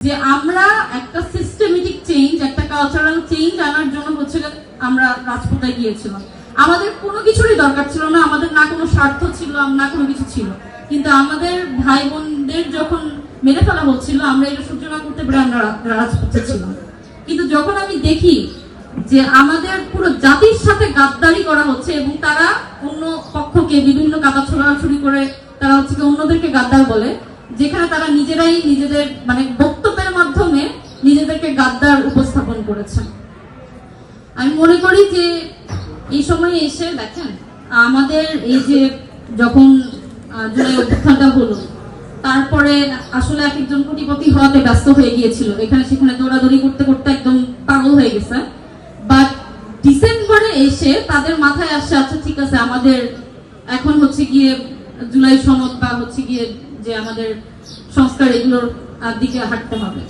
যে আমরা একটা সিস্টেমেটিক চেঞ্জ, একটা কালচারাল চেঞ্জ আনার জন্য হচ্ছে আমরা রাজপথে গিয়েছিলাম। আমাদের কোনো কিছুরই দরকার ছিল না, আমাদের না কোনো স্বার্থ ছিল, না কোনো কিছু ছিল, কিন্তু আমাদের ভাই বোনদের যখন মেরে ফেলা হচ্ছিল আমরা এটা সহ্য না করতে পেরে আমরা রাজপথে ছিলাম। কিন্তু যখন আমি দেখি যে আমাদের পুরো জাতির সাথে গাদ্দারি করা হচ্ছে এবং তারা অন্য পক্ষকে বিভিন্ন কাদা ছোড়াছুড়ি করে তারা হচ্ছে অন্যদেরকে গাদ্দার বলে, যেখানে তারা নিজেরাই নিজেদের মানে বক্তব্যের মাধ্যমে নিজেদেরকে গাদ্দার উপস্থাপন করেছেন। আমি মনে করি যে এই সময়ে এসে দেখেন আমাদের এই যে যখন জুলাই অভ্যুত্থানটা হলো, তারপরে আসলে এক একজন কোটিপতি হওয়াতে ব্যস্ত হয়ে গিয়েছিল, এখানে সেখানে দৌড়াদৌড়ি করতে করতে একদম পাগল হয়ে গেছে। বাট ডিসেম্বরে এসে তাদের মাথায় আসছে আচ্ছা ঠিক আছে, আমাদের এখন হচ্ছে গিয়ে জুলাই সনদ বা হচ্ছে গিয়ে যে আমাদের সংস্কার এগুলোর দিকে হাঁটতে হবে।